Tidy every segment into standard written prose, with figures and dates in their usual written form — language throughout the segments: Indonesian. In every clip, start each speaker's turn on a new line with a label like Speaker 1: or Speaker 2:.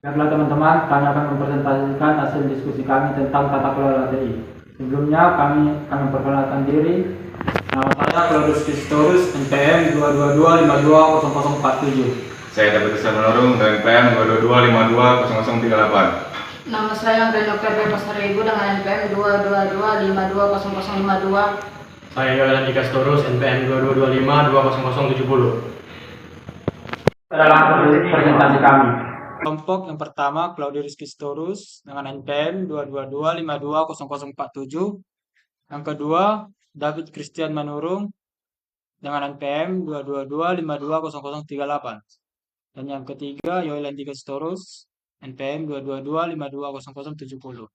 Speaker 1: Baiklah teman-teman, kami akan mempresentasikan hasil diskusi kami tentang tata kelola TI. Sebelumnya kami akan memperkenalkan diri. Nama saya Claudius Pistorius, NPM 222520047.
Speaker 2: Saya David Rizal Menurung dengan NPM 222520038.
Speaker 3: Nama saya Reno Pepe Pasaribu dengan NPM 222520052.
Speaker 4: Saya Yolan Ikastorus, NPM 222520070.
Speaker 1: Adalah presentasi kami. Kelompok yang pertama Claudius Pistorius dengan NPM 222520047. Yang kedua David Christian Manurung dengan NPM 222520038. Dan yang ketiga Yolan Ikastorus NPM 222520070.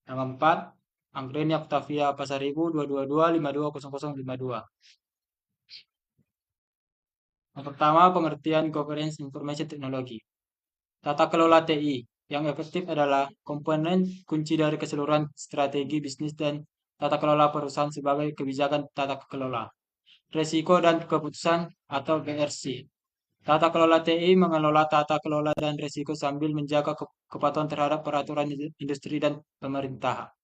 Speaker 1: Yang keempat Anggreni Octavia Pasaribu 222520052. Yang pertama, pengertian Governance Information Technology. Tata kelola TI yang efektif adalah komponen kunci dari keseluruhan strategi bisnis dan tata kelola perusahaan sebagai kebijakan tata kelola, resiko dan keputusan atau BRC. Tata kelola TI mengelola tata kelola dan resiko sambil menjaga kepatuhan terhadap peraturan industri dan pemerintah.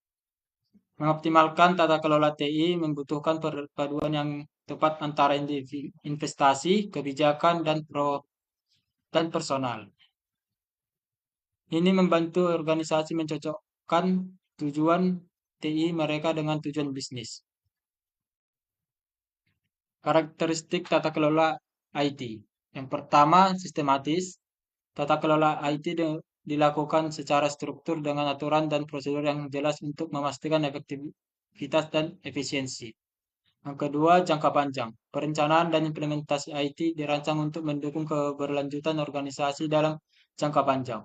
Speaker 1: Mengoptimalkan tata kelola TI membutuhkan perpaduan yang tepat antara investasi, kebijakan, dan personal. Ini membantu organisasi mencocokkan tujuan TI mereka dengan tujuan bisnis. Karakteristik tata kelola IT. Yang pertama, sistematis. Tata kelola IT dilakukan secara struktur dengan aturan dan prosedur yang jelas untuk memastikan efektivitas dan efisiensi. Yang kedua, jangka panjang. Perencanaan dan implementasi IT dirancang untuk mendukung keberlanjutan organisasi dalam jangka panjang.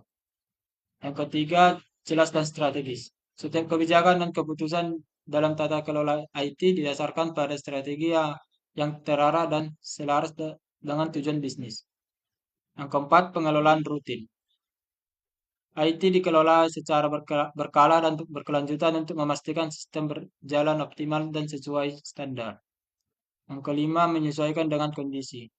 Speaker 1: Yang ketiga, jelas dan strategis. Setiap kebijakan dan keputusan dalam tata kelola IT didasarkan pada strategi yang terarah dan selaras dengan tujuan bisnis. Yang keempat, pengelolaan rutin. IT dikelola secara berkala dan berkelanjutan untuk memastikan sistem berjalan optimal dan sesuai standar. Yang kelima, menyesuaikan dengan kondisi.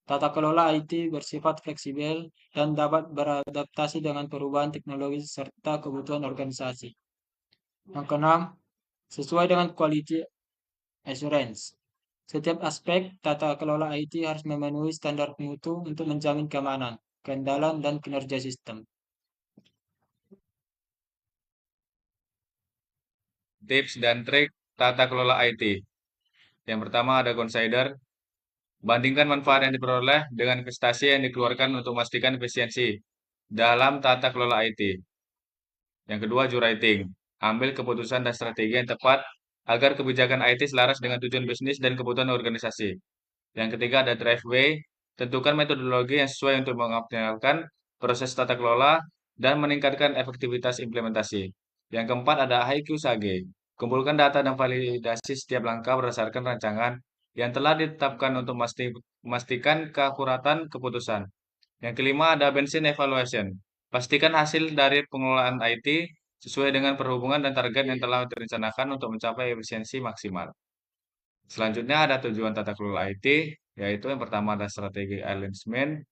Speaker 1: Tata kelola IT bersifat fleksibel dan dapat beradaptasi dengan perubahan teknologi serta kebutuhan organisasi. Yang keenam, sesuai dengan quality assurance. Setiap aspek tata kelola IT harus memenuhi standar mutu untuk menjamin keamanan, keandalan, dan kinerja sistem.
Speaker 2: Tips dan trik tata kelola IT. Yang pertama ada consider. Bandingkan manfaat yang diperoleh dengan investasi yang dikeluarkan untuk memastikan efisiensi dalam tata kelola IT. Yang kedua, rating. Ambil keputusan dan strategi yang tepat agar kebijakan IT selaras dengan tujuan bisnis dan kebutuhan organisasi. Yang ketiga, ada drive way. Tentukan metodologi yang sesuai untuk mengoptimalkan proses tata kelola dan meningkatkan efektivitas implementasi. Yang keempat, ada HiQ SAGE. Kumpulkan data dan validasi setiap langkah berdasarkan rancangan yang telah ditetapkan untuk memastikan keakuratan keputusan. Yang kelima, ada bensin evaluation. Pastikan hasil dari pengelolaan IT sesuai dengan perhubungan dan target yang telah direncanakan untuk mencapai efisiensi maksimal. Selanjutnya ada tujuan tata kelola IT, yaitu yang pertama ada strategi alignment,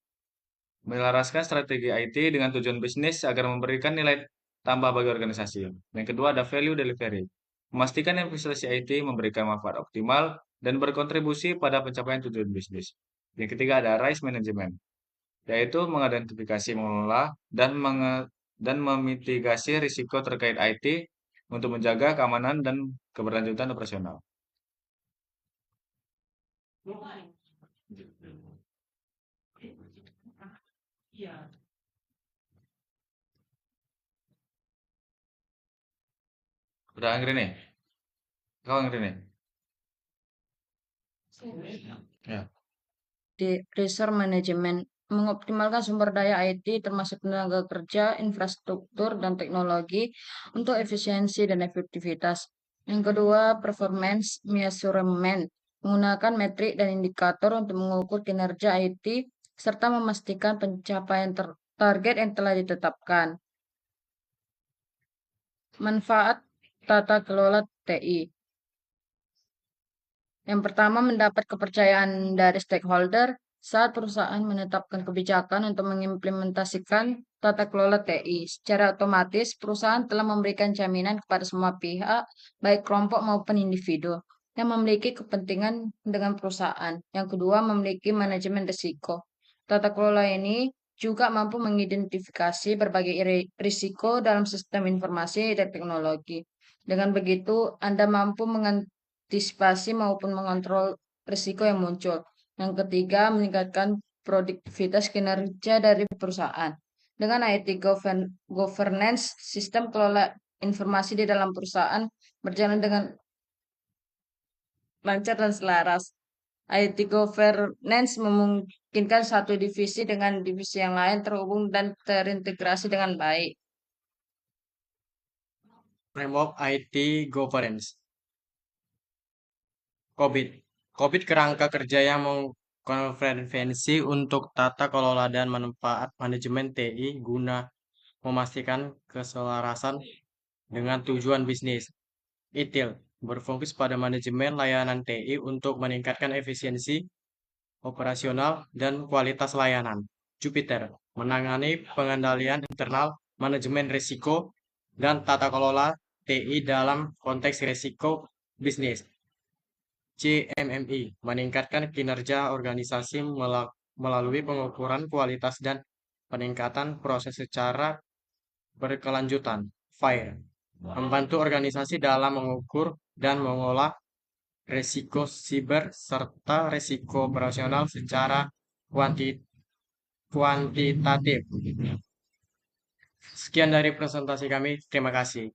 Speaker 2: menyelaraskan strategi IT dengan tujuan bisnis agar memberikan nilai tambah bagi organisasi. Yang kedua ada value delivery, memastikan investasi IT memberikan manfaat optimal dan berkontribusi pada pencapaian tujuan bisnis. Yang ketiga ada risk management, yaitu mengidentifikasi, mengelola, dan memitigasi risiko terkait IT untuk menjaga keamanan dan keberlanjutan operasional. Udah Anggri nih? Kau Anggri nih? Ya.
Speaker 3: Di resource management, mengoptimalkan sumber daya IT termasuk tenaga kerja, infrastruktur, dan teknologi untuk efisiensi dan efektivitas. Yang kedua, performance measurement, menggunakan metrik dan indikator untuk mengukur kinerja IT serta memastikan pencapaian target yang telah ditetapkan. Manfaat tata kelola TI. Yang pertama, mendapat kepercayaan dari stakeholder. saat perusahaan menetapkan kebijakan untuk mengimplementasikan tata kelola TI. Secara otomatis, perusahaan telah memberikan jaminan kepada semua pihak, baik kelompok maupun individu, yang memiliki kepentingan dengan perusahaan. Yang kedua, memiliki manajemen risiko. Tata kelola ini juga mampu mengidentifikasi berbagai risiko dalam sistem informasi dan teknologi. Dengan begitu, Anda mampu mengantisipasi maupun mengontrol risiko yang muncul. Yang ketiga, meningkatkan produktivitas kinerja dari perusahaan. Dengan IT governance, sistem kelola informasi di dalam perusahaan berjalan dengan lancar dan selaras. IT governance memungkinkan satu divisi dengan divisi yang lain terhubung dan terintegrasi dengan baik.
Speaker 4: Framework IT Governance. COVID kerangka kerja yang mengkonferensi untuk tata kelola dan manfaat manajemen TI guna memastikan keselarasan dengan tujuan bisnis. ITIL berfokus pada manajemen layanan TI untuk meningkatkan efisiensi operasional dan kualitas layanan. Jupiter menangani pengendalian internal, manajemen risiko, dan tata kelola TI dalam konteks risiko bisnis. CMMI meningkatkan kinerja organisasi melalui pengukuran kualitas dan peningkatan proses secara berkelanjutan. FIRE membantu organisasi dalam mengukur dan mengolah risiko siber serta risiko operasional secara kuantitatif. Sekian dari presentasi kami. Terima kasih.